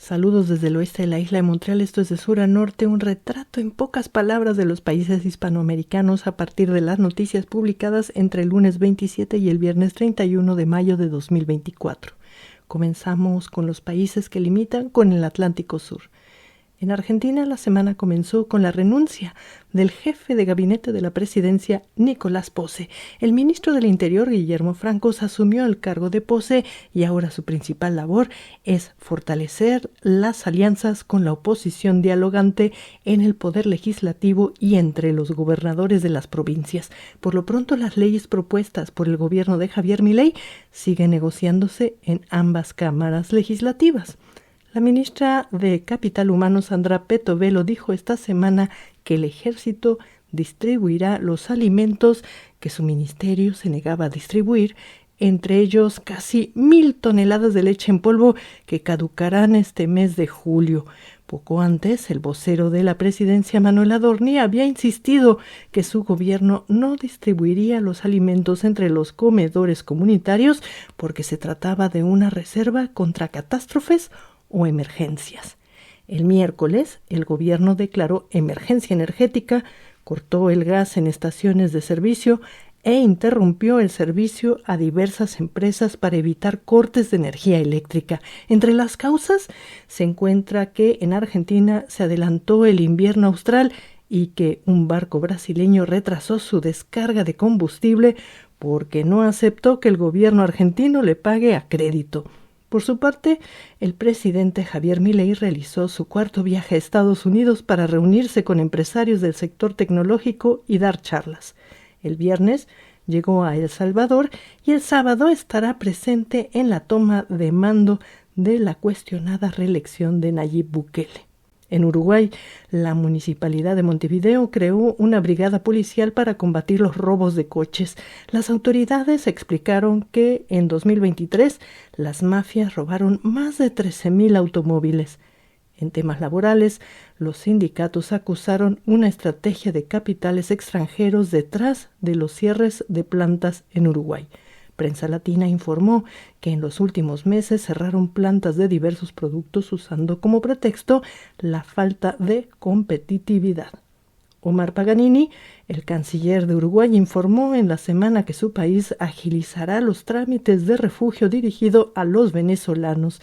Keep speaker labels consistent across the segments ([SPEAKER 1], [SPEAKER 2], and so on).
[SPEAKER 1] Saludos desde el oeste de la isla de Montreal, esto es de sur a norte, un retrato en pocas palabras de los países hispanoamericanos a partir de las noticias publicadas entre el lunes 27 y el viernes 31 de mayo de 2024. Comenzamos con los países que limitan con el Atlántico Sur. En Argentina, la semana comenzó con la renuncia del jefe de gabinete de la presidencia, Nicolás Posse. El ministro del Interior, Guillermo Francos, asumió el cargo de Posse y ahora su principal labor es fortalecer las alianzas con la oposición dialogante en el poder legislativo y entre los gobernadores de las provincias. Por lo pronto, las leyes propuestas por el gobierno de Javier Milei siguen negociándose en ambas cámaras legislativas. La ministra de Capital Humano, Sandra Petovelo, dijo esta semana que el ejército distribuirá los alimentos que su ministerio se negaba a distribuir, entre ellos casi 1,000 toneladas de leche en polvo que caducarán este mes de julio. Poco antes, el vocero de la presidencia, Manuel Adorni, había insistido que su gobierno no distribuiría los alimentos entre los comedores comunitarios porque se trataba de una reserva contra catástrofes o emergencias. El miércoles, el gobierno declaró emergencia energética, cortó el gas en estaciones de servicio e interrumpió el servicio a diversas empresas para evitar cortes de energía eléctrica. Entre las causas se encuentra que en Argentina se adelantó el invierno austral y que un barco brasileño retrasó su descarga de combustible porque no aceptó que el gobierno argentino le pague a crédito. Por su parte, el presidente Javier Milei realizó su cuarto viaje a Estados Unidos para reunirse con empresarios del sector tecnológico y dar charlas. El viernes llegó a El Salvador y el sábado estará presente en la toma de mando de la cuestionada reelección de Nayib Bukele. En Uruguay, la Municipalidad de Montevideo creó una brigada policial para combatir los robos de coches. Las autoridades explicaron que en 2023 las mafias robaron más de 13,000 automóviles. En temas laborales, los sindicatos acusaron una estrategia de capitales extranjeros detrás de los cierres de plantas en Uruguay. Prensa Latina informó que en los últimos meses cerraron plantas de diversos productos usando como pretexto la falta de competitividad. Omar Paganini, el canciller de Uruguay, informó en la semana que su país agilizará los trámites de refugio dirigido a los venezolanos.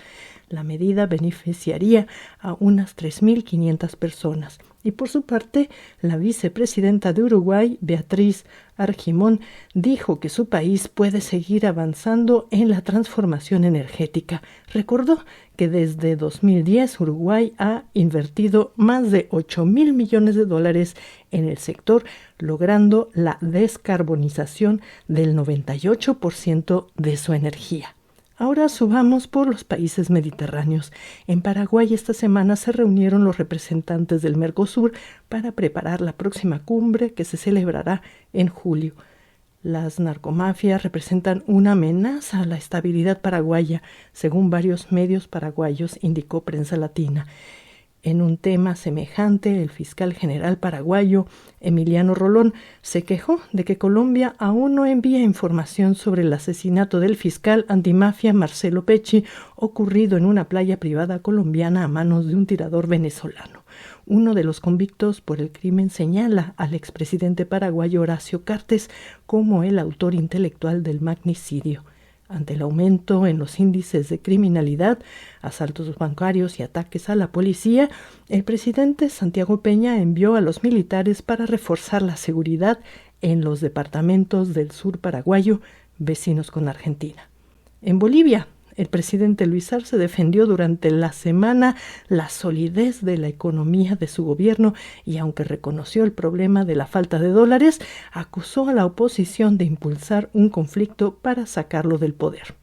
[SPEAKER 1] La medida beneficiaría a unas 3,500 personas. Y por su parte, la vicepresidenta de Uruguay, Beatriz Argimón, dijo que su país puede seguir avanzando en la transformación energética. Recordó que desde 2010 Uruguay ha invertido más de 8,000 millones de dólares en el sector, logrando la descarbonización del 98% de su energía. Ahora subamos por los países mediterráneos. En Paraguay esta semana se reunieron los representantes del Mercosur para preparar la próxima cumbre que se celebrará en julio. Las narcomafias representan una amenaza a la estabilidad paraguaya, según varios medios paraguayos, indicó Prensa Latina. En un tema semejante, el fiscal general paraguayo, Emiliano Rolón, se quejó de que Colombia aún no envía información sobre el asesinato del fiscal antimafia Marcelo Pecci, ocurrido en una playa privada colombiana a manos de un tirador venezolano. Uno de los convictos por el crimen señala al expresidente paraguayo Horacio Cartes como el autor intelectual del magnicidio. Ante el aumento en los índices de criminalidad, asaltos bancarios y ataques a la policía, el presidente Santiago Peña envió a los militares para reforzar la seguridad en los departamentos del sur paraguayo, vecinos con Argentina. En Bolivia, el presidente Luis Arce defendió durante la semana la solidez de la economía de su gobierno y, aunque reconoció el problema de la falta de dólares, acusó a la oposición de impulsar un conflicto para sacarlo del poder.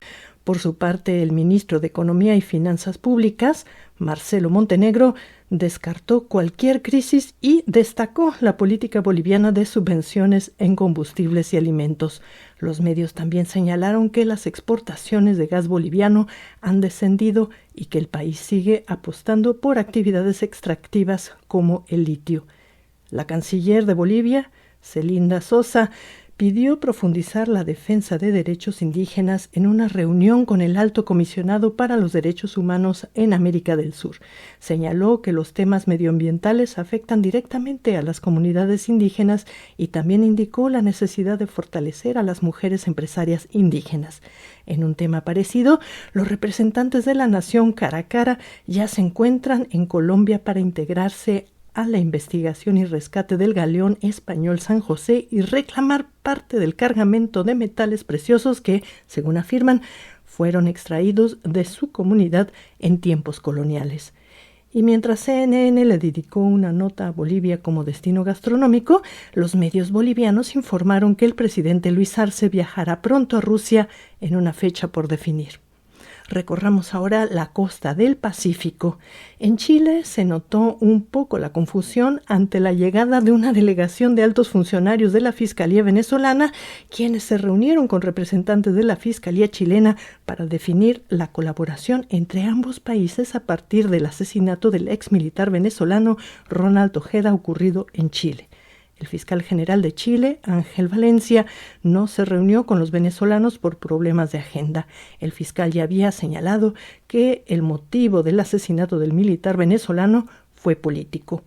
[SPEAKER 1] Por su parte, el ministro de Economía y Finanzas Públicas, Marcelo Montenegro, descartó cualquier crisis y destacó la política boliviana de subvenciones en combustibles y alimentos. Los medios también señalaron que las exportaciones de gas boliviano han descendido y que el país sigue apostando por actividades extractivas como el litio. La canciller de Bolivia, Celinda Sosa, pidió profundizar la defensa de derechos indígenas en una reunión con el Alto Comisionado para los Derechos Humanos en América del Sur. Señaló que los temas medioambientales afectan directamente a las comunidades indígenas y también indicó la necesidad de fortalecer a las mujeres empresarias indígenas. En un tema parecido, los representantes de la nación cara a cara ya se encuentran en Colombia para integrarse a la investigación y rescate del galeón español San José y reclamar parte del cargamento de metales preciosos que, según afirman, fueron extraídos de su comunidad en tiempos coloniales. Y mientras CNN le dedicó una nota a Bolivia como destino gastronómico, los medios bolivianos informaron que el presidente Luis Arce viajará pronto a Rusia en una fecha por definir. Recorramos ahora la costa del Pacífico. En Chile se notó un poco la confusión ante la llegada de una delegación de altos funcionarios de la Fiscalía venezolana, quienes se reunieron con representantes de la Fiscalía chilena para definir la colaboración entre ambos países a partir del asesinato del ex militar venezolano Ronald Ojeda ocurrido en Chile. El fiscal general de Chile, Ángel Valencia, no se reunió con los venezolanos por problemas de agenda. El fiscal ya había señalado que el motivo del asesinato del militar venezolano fue político.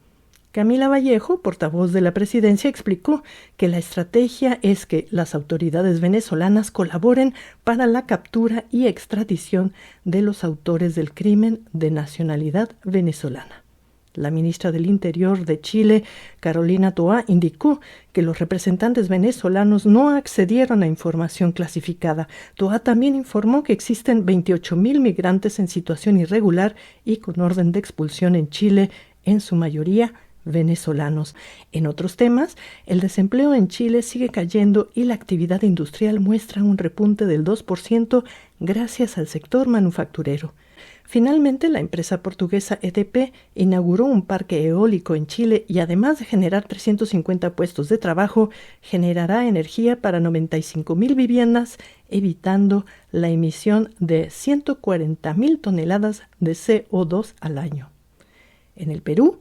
[SPEAKER 1] Camila Vallejo, portavoz de la presidencia, explicó que la estrategia es que las autoridades venezolanas colaboren para la captura y extradición de los autores del crimen de nacionalidad venezolana. La ministra del Interior de Chile, Carolina Toá, indicó que los representantes venezolanos no accedieron a información clasificada. Toá también informó que existen 28,000 migrantes en situación irregular y con orden de expulsión en Chile, en su mayoría venezolanos. En otros temas, el desempleo en Chile sigue cayendo y la actividad industrial muestra un repunte del 2% gracias al sector manufacturero. Finalmente, la empresa portuguesa EDP inauguró un parque eólico en Chile y además de generar 350 puestos de trabajo, generará energía para 95,000 viviendas, evitando la emisión de 140,000 toneladas de CO2 al año. En el Perú,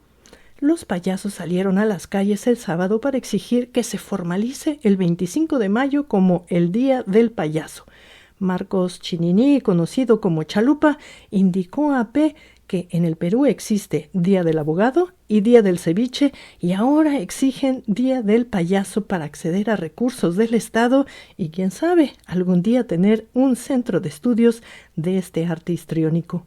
[SPEAKER 1] los payasos salieron a las calles el sábado para exigir que se formalice el 25 de mayo como el Día del Payaso. Marcos Chinini, conocido como Chalupa, indicó a AP que en el Perú existe Día del Abogado y Día del Ceviche y ahora exigen Día del Payaso para acceder a recursos del Estado y, quién sabe, algún día tener un centro de estudios de este arte histriónico.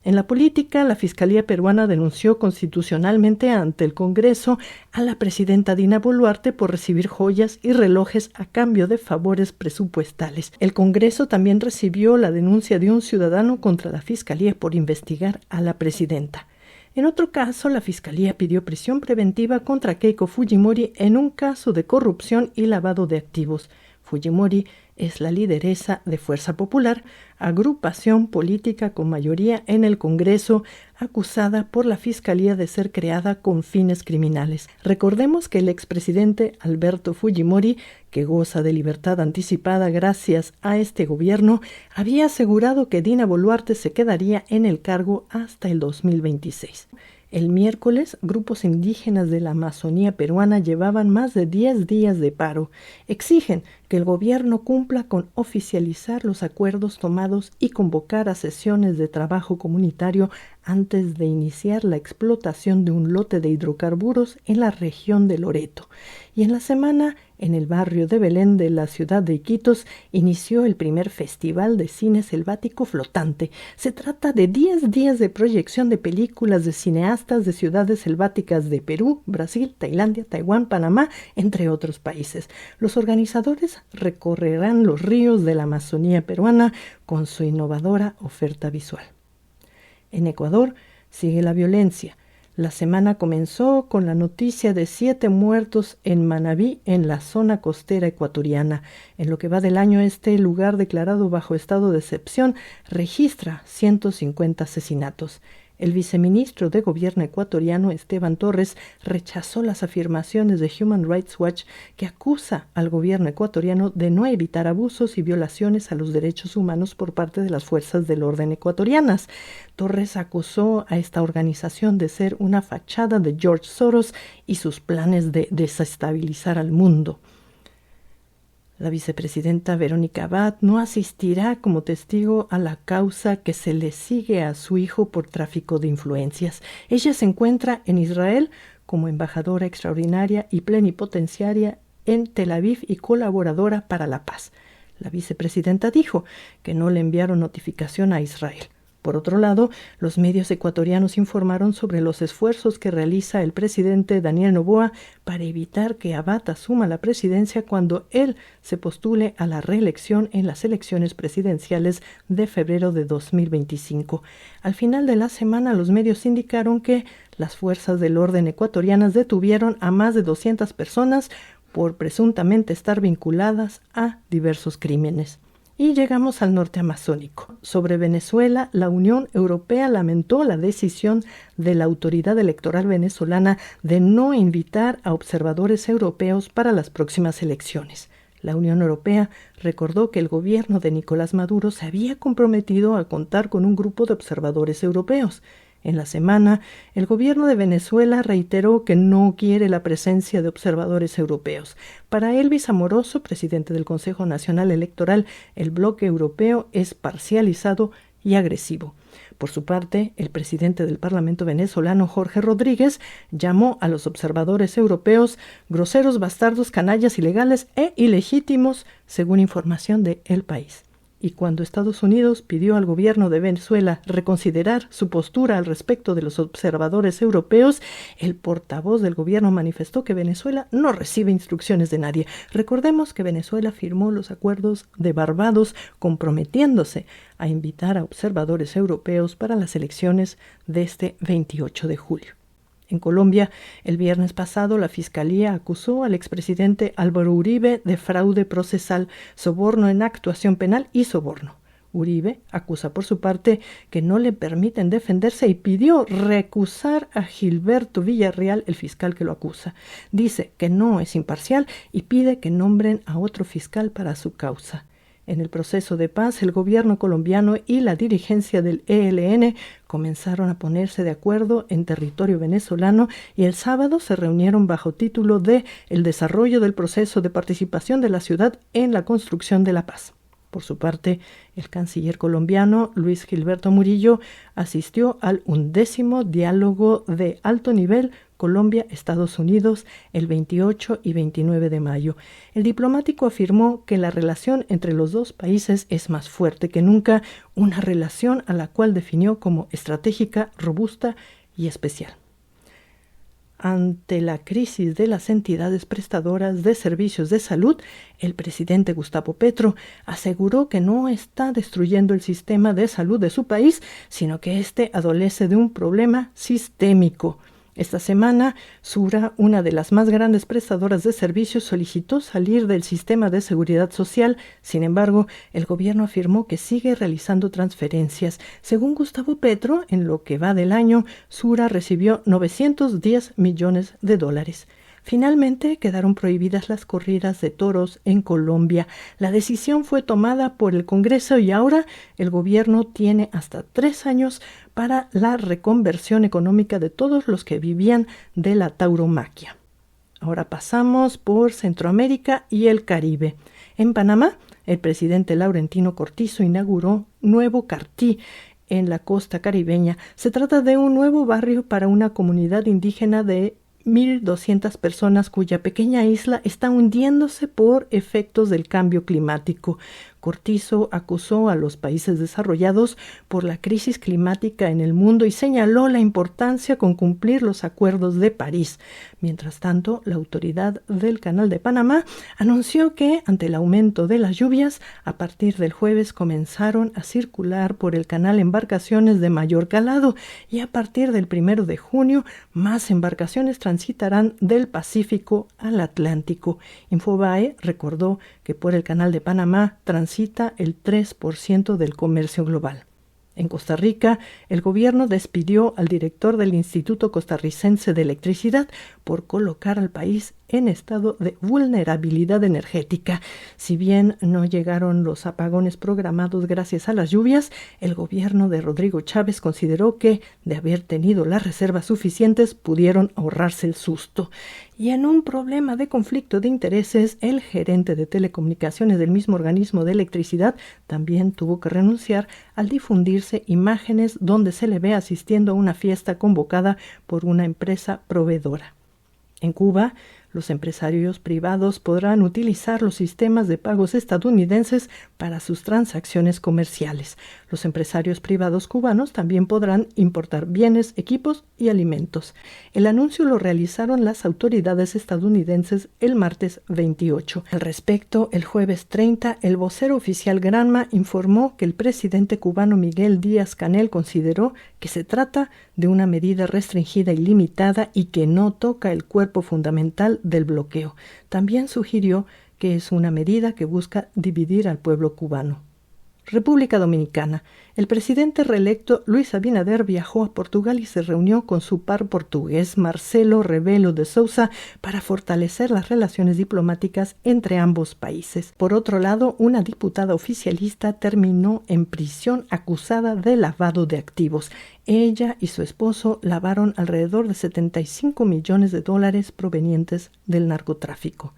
[SPEAKER 1] En la política, la Fiscalía peruana denunció constitucionalmente ante el Congreso a la presidenta Dina Boluarte por recibir joyas y relojes a cambio de favores presupuestales. El Congreso también recibió la denuncia de un ciudadano contra la Fiscalía por investigar a la presidenta. En otro caso, la Fiscalía pidió prisión preventiva contra Keiko Fujimori en un caso de corrupción y lavado de activos. Fujimori es la lideresa de Fuerza Popular, agrupación política con mayoría en el Congreso, acusada por la Fiscalía de ser creada con fines criminales. Recordemos que el expresidente Alberto Fujimori, que goza de libertad anticipada gracias a este gobierno, había asegurado que Dina Boluarte se quedaría en el cargo hasta el 2026. El miércoles, grupos indígenas de la Amazonía peruana llevaban más de 10 días de paro. Exigen que el gobierno cumpla con oficializar los acuerdos tomados y convocar a sesiones de trabajo comunitario antes de iniciar la explotación de un lote de hidrocarburos en la región de Loreto. Y en la semana, en el barrio de Belén de la ciudad de Iquitos, inició el primer Festival de Cine Selvático Flotante. Se trata de 10 días de proyección de películas de cineastas de ciudades selváticas de Perú, Brasil, Tailandia, Taiwán, Panamá, entre otros países. Los organizadores recorrerán los ríos de la Amazonía peruana con su innovadora oferta visual. En Ecuador sigue la violencia. La semana comenzó con la noticia de 7 muertos en Manabí, en la zona costera ecuatoriana. En lo que va del año, este lugar declarado bajo estado de excepción registra 150 asesinatos. El viceministro de Gobierno ecuatoriano, Esteban Torres, rechazó las afirmaciones de Human Rights Watch que acusa al gobierno ecuatoriano de no evitar abusos y violaciones a los derechos humanos por parte de las fuerzas del orden ecuatorianas. Torres acusó a esta organización de ser una fachada de George Soros y sus planes de desestabilizar al mundo. La vicepresidenta Verónica Abad no asistirá como testigo a la causa que se le sigue a su hijo por tráfico de influencias. Ella se encuentra en Israel como embajadora extraordinaria y plenipotenciaria en Tel Aviv y colaboradora para la paz. La vicepresidenta dijo que no le enviaron notificación a Israel. Por otro lado, los medios ecuatorianos informaron sobre los esfuerzos que realiza el presidente Daniel Noboa para evitar que Abad asuma la presidencia cuando él se postule a la reelección en las elecciones presidenciales de febrero de 2025. Al final de la semana, los medios indicaron que las fuerzas del orden ecuatorianas detuvieron a más de 200 personas por presuntamente estar vinculadas a diversos crímenes. Y llegamos al norte amazónico. Sobre Venezuela, la Unión Europea lamentó la decisión de la autoridad electoral venezolana de no invitar a observadores europeos para las próximas elecciones. La Unión Europea recordó que el gobierno de Nicolás Maduro se había comprometido a contar con un grupo de observadores europeos. En la semana, el gobierno de Venezuela reiteró que no quiere la presencia de observadores europeos. Para Elvis Amoroso, presidente del Consejo Nacional Electoral, el bloque europeo es parcializado y agresivo. Por su parte, el presidente del Parlamento venezolano, Jorge Rodríguez, llamó a los observadores europeos groseros, bastardos, canallas, ilegales e ilegítimos, según información de El País. Y cuando Estados Unidos pidió al gobierno de Venezuela reconsiderar su postura al respecto de los observadores europeos, el portavoz del gobierno manifestó que Venezuela no recibe instrucciones de nadie. Recordemos que Venezuela firmó los acuerdos de Barbados comprometiéndose a invitar a observadores europeos para las elecciones de este 28 de julio. En Colombia, el viernes pasado, la Fiscalía acusó al expresidente Álvaro Uribe de fraude procesal, soborno en actuación penal y soborno. Uribe acusa por su parte que no le permiten defenderse y pidió recusar a Gilberto Villarreal, el fiscal que lo acusa. Dice que no es imparcial y pide que nombren a otro fiscal para su causa. En el proceso de paz, el gobierno colombiano y la dirigencia del ELN comenzaron a ponerse de acuerdo en territorio venezolano y el sábado se reunieron bajo título de El desarrollo del proceso de participación de la ciudad en la construcción de la paz. Por su parte, el canciller colombiano Luis Gilberto Murillo asistió al 11º diálogo de alto nivel Colombia-Estados Unidos el 28 y 29 de mayo. El diplomático afirmó que la relación entre los dos países es más fuerte que nunca, una relación a la cual definió como estratégica, robusta y especial. Ante la crisis de las entidades prestadoras de servicios de salud, el presidente Gustavo Petro aseguró que no está destruyendo el sistema de salud de su país, sino que este adolece de un problema sistémico. Esta semana, Sura, una de las más grandes prestadoras de servicios, solicitó salir del sistema de seguridad social. Sin embargo, el gobierno afirmó que sigue realizando transferencias. Según Gustavo Petro, en lo que va del año, Sura recibió $910 millones. Finalmente, quedaron prohibidas las corridas de toros en Colombia. La decisión fue tomada por el Congreso y ahora el gobierno tiene hasta 3 años para la reconversión económica de todos los que vivían de la tauromaquia. Ahora pasamos por Centroamérica y el Caribe. En Panamá, el presidente Laurentino Cortizo inauguró Nuevo Cartí en la costa caribeña. Se trata de un nuevo barrio para una comunidad indígena de 1.200 personas cuya pequeña isla está hundiéndose por efectos del cambio climático. Cortizo acusó a los países desarrollados por la crisis climática en el mundo y señaló la importancia con cumplir los acuerdos de París. Mientras tanto, la autoridad del Canal de Panamá anunció que, ante el aumento de las lluvias, a partir del jueves comenzaron a circular por el canal embarcaciones de mayor calado y a partir del 1 de junio más embarcaciones transitarán del Pacífico al Atlántico. Infobae recordó que por el Canal de Panamá transita el 3% del comercio global. En Costa Rica, el gobierno despidió al director del Instituto Costarricense de Electricidad por colocar al país en estado de vulnerabilidad energética. Si bien no llegaron los apagones programados gracias a las lluvias, el gobierno de Rodrigo Chávez consideró que, de haber tenido las reservas suficientes, pudieron ahorrarse el susto. Y en un problema de conflicto de intereses, el gerente de telecomunicaciones del mismo organismo de electricidad también tuvo que renunciar al difundirse imágenes donde se le ve asistiendo a una fiesta convocada por una empresa proveedora. En Cuba, los empresarios privados podrán utilizar los sistemas de pagos estadounidenses para sus transacciones comerciales. Los empresarios privados cubanos también podrán importar bienes, equipos y alimentos. El anuncio lo realizaron las autoridades estadounidenses el martes 28. Al respecto, el jueves 30, el vocero oficial Granma informó que el presidente cubano Miguel Díaz-Canel consideró que se trata de una medida restringida y limitada y que no toca el cuerpo fundamental del bloqueo. También sugirió que es una medida que busca dividir al pueblo cubano. República Dominicana. El presidente reelecto Luis Abinader viajó a Portugal y se reunió con su par portugués Marcelo Rebelo de Sousa para fortalecer las relaciones diplomáticas entre ambos países. Por otro lado, una diputada oficialista terminó en prisión acusada de lavado de activos. Ella y su esposo lavaron alrededor de $75 millones provenientes del narcotráfico.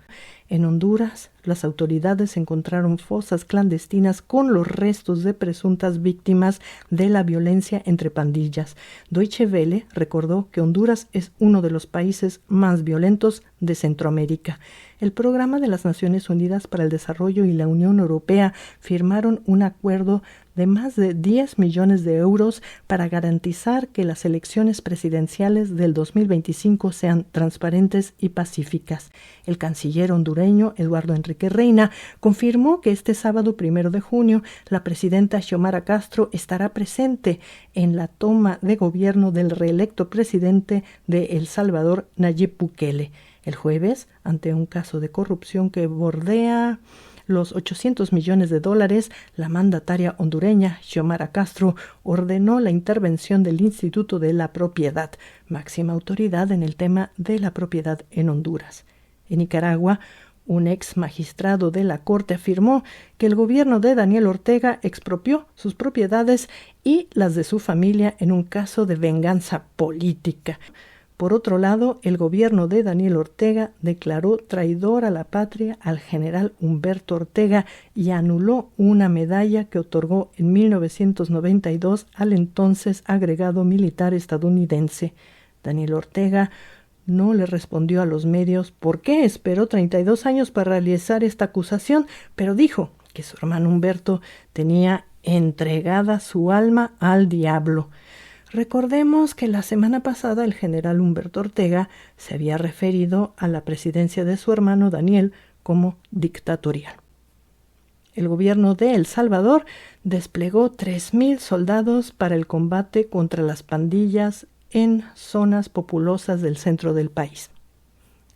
[SPEAKER 1] En Honduras, las autoridades encontraron fosas clandestinas con los restos de presuntas víctimas de la violencia entre pandillas. Deutsche Welle recordó que Honduras es uno de los países más violentos de Centroamérica. El Programa de las Naciones Unidas para el Desarrollo y la Unión Europea firmaron un acuerdo de más de 10 millones de euros para garantizar que las elecciones presidenciales del 2025 sean transparentes y pacíficas. El canciller hondureño Eduardo Enrique Reina confirmó que este sábado 1 de junio la presidenta Xiomara Castro estará presente en la toma de gobierno del reelecto presidente de El Salvador, Nayib Bukele. El jueves, ante un caso de corrupción que bordea los $800 millones, la mandataria hondureña Xiomara Castro ordenó la intervención del Instituto de la Propiedad, máxima autoridad en el tema de la propiedad en Honduras. En Nicaragua, un ex magistrado de la Corte afirmó que el gobierno de Daniel Ortega expropió sus propiedades y las de su familia en un caso de venganza política. Por otro lado, el gobierno de Daniel Ortega declaró traidor a la patria al general Humberto Ortega y anuló una medalla que otorgó en 1992 al entonces agregado militar estadounidense. Daniel Ortega no le respondió a los medios por qué esperó 32 años para realizar esta acusación, pero dijo que su hermano Humberto tenía entregada su alma al diablo. Recordemos que la semana pasada el general Humberto Ortega se había referido a la presidencia de su hermano Daniel como dictatorial. El gobierno de El Salvador desplegó 3,000 soldados para el combate contra las pandillas en zonas populosas del centro del país.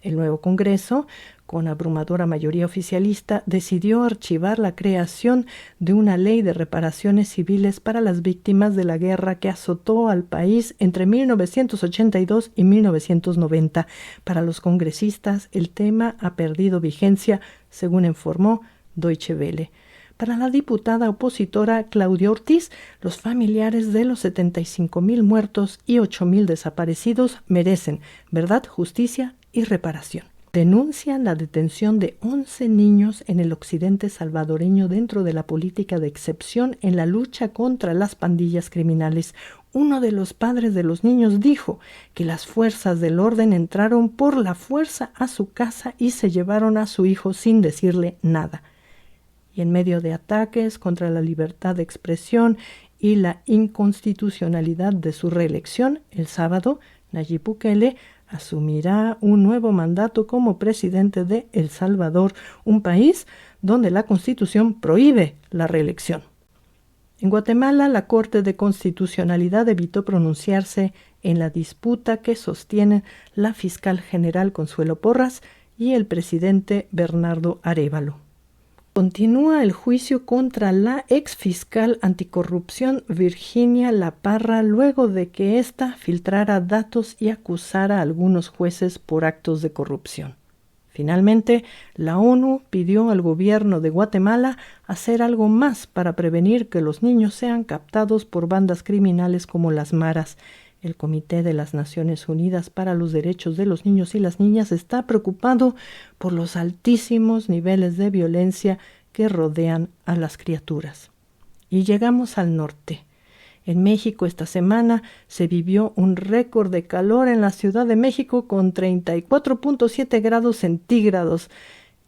[SPEAKER 1] El nuevo Congreso, con abrumadora mayoría oficialista, decidió archivar la creación de una ley de reparaciones civiles para las víctimas de la guerra que azotó al país entre 1982 y 1990. Para los congresistas, el tema ha perdido vigencia, según informó Deutsche Welle. Para la diputada opositora Claudia Ortiz, los familiares de los 75,000 muertos y 8,000 desaparecidos merecen verdad, justicia y reparación. Denuncian la detención de 11 niños en el occidente salvadoreño dentro de la política de excepción en la lucha contra las pandillas criminales. Uno de los padres de los niños dijo que las fuerzas del orden entraron por la fuerza a su casa y se llevaron a su hijo sin decirle nada. Y en medio de ataques contra la libertad de expresión y la inconstitucionalidad de su reelección, el sábado, Nayib Bukele asumirá un nuevo mandato como presidente de El Salvador, un país donde la Constitución prohíbe la reelección. En Guatemala, la Corte de Constitucionalidad evitó pronunciarse en la disputa que sostienen la fiscal general Consuelo Porras y el presidente Bernardo Arévalo. Continúa el juicio contra la exfiscal anticorrupción Virginia La Parra luego de que ésta filtrara datos y acusara a algunos jueces por actos de corrupción. Finalmente, la ONU pidió al gobierno de Guatemala hacer algo más para prevenir que los niños sean captados por bandas criminales como las maras. El Comité de las Naciones Unidas para los Derechos de los Niños y las Niñas está preocupado por los altísimos niveles de violencia que rodean a las criaturas. Y llegamos al norte. En México esta semana se vivió un récord de calor en la Ciudad de México con 34.7 grados centígrados.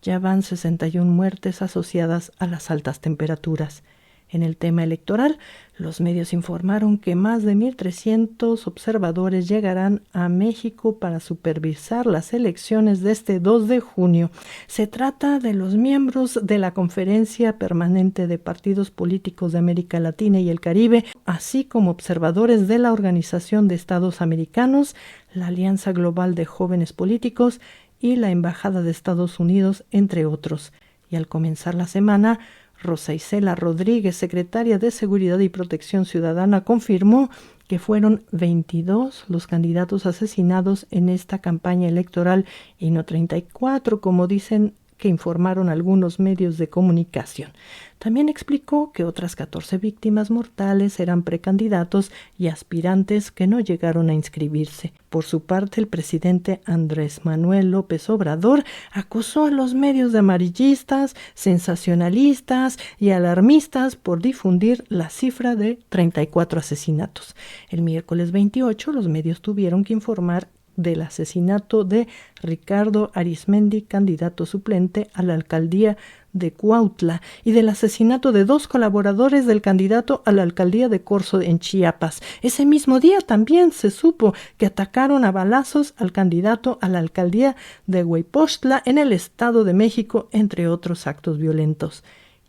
[SPEAKER 1] Ya van 61 muertes asociadas a las altas temperaturas. En el tema electoral, los medios informaron que más de 1.300 observadores llegarán a México para supervisar las elecciones de este 2 de junio. Se trata de los miembros de la Conferencia Permanente de Partidos Políticos de América Latina y el Caribe, así como observadores de la Organización de Estados Americanos, la Alianza Global de Jóvenes Políticos y la Embajada de Estados Unidos, entre otros. Y al comenzar la semana, Rosa Isela Rodríguez, secretaria de Seguridad y Protección Ciudadana, confirmó que fueron 22 los candidatos asesinados en esta campaña electoral y no 34, como dicen que informaron algunos medios de comunicación. También explicó que otras 14 víctimas mortales eran precandidatos y aspirantes que no llegaron a inscribirse. Por su parte, el presidente Andrés Manuel López Obrador acusó a los medios de amarillistas, sensacionalistas y alarmistas por difundir la cifra de 34 asesinatos. El miércoles 28, los medios tuvieron que informar del asesinato de Ricardo Arizmendi, candidato suplente a la alcaldía de Cuautla, y del asesinato de 2 colaboradores del candidato a la alcaldía de Corzo en Chiapas. Ese mismo día también se supo que atacaron a balazos al candidato a la alcaldía de Hueypochtla en el Estado de México, entre otros actos violentos.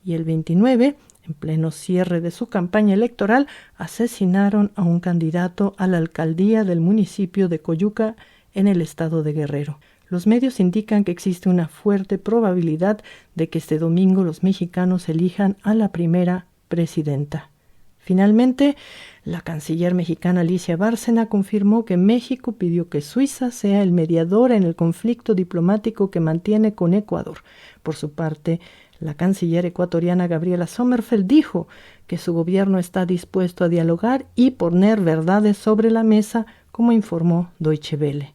[SPEAKER 1] Y el 29, en pleno cierre de su campaña electoral, asesinaron a un candidato a la alcaldía del municipio de Coyuca, en el estado de Guerrero. Los medios indican que existe una fuerte probabilidad de que este domingo los mexicanos elijan a la primera presidenta. Finalmente, la canciller mexicana Alicia Bárcena confirmó que México pidió que Suiza sea el mediador en el conflicto diplomático que mantiene con Ecuador. Por su parte, la canciller ecuatoriana Gabriela Sommerfeld dijo que su gobierno está dispuesto a dialogar y poner verdades sobre la mesa, como informó Deutsche Welle.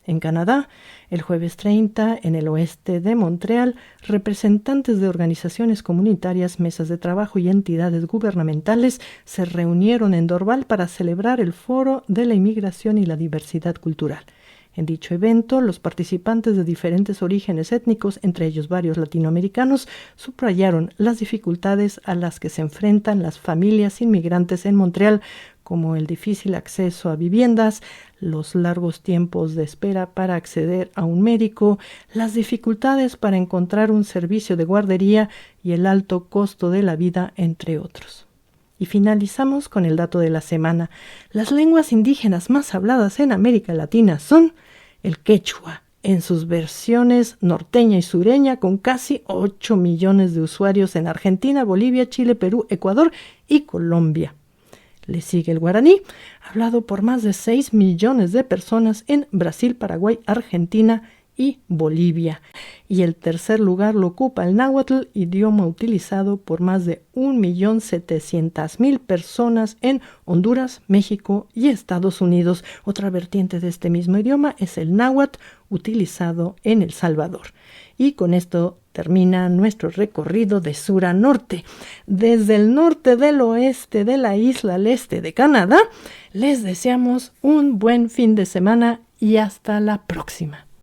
[SPEAKER 1] En Canadá, el jueves 30, en el oeste de Montreal, representantes de organizaciones comunitarias, mesas de trabajo y entidades gubernamentales se reunieron en Dorval para celebrar el Foro de la Inmigración y la Diversidad Cultural. En dicho evento, los participantes de diferentes orígenes étnicos, entre ellos varios latinoamericanos, subrayaron las dificultades a las que se enfrentan las familias inmigrantes en Montreal, como el difícil acceso a viviendas, los largos tiempos de espera para acceder a un médico, las dificultades para encontrar un servicio de guardería y el alto costo de la vida, entre otros. Y finalizamos con el dato de la semana. Las lenguas indígenas más habladas en América Latina son el quechua, en sus versiones norteña y sureña, con casi 8 millones de usuarios en Argentina, Bolivia, Chile, Perú, Ecuador y Colombia. Le sigue el guaraní, hablado por más de 6 millones de personas en Brasil, Paraguay, Argentina y Bolivia. Y el tercer lugar lo ocupa el náhuatl, idioma utilizado por más de 1.700.000 personas en Honduras, México y Estados Unidos. Otra vertiente de este mismo idioma es el náhuatl, utilizado en El Salvador. Y con esto termina nuestro recorrido de sur a norte. Desde el norte del oeste de la isla al este de Canadá, les deseamos un buen fin de semana y hasta la próxima.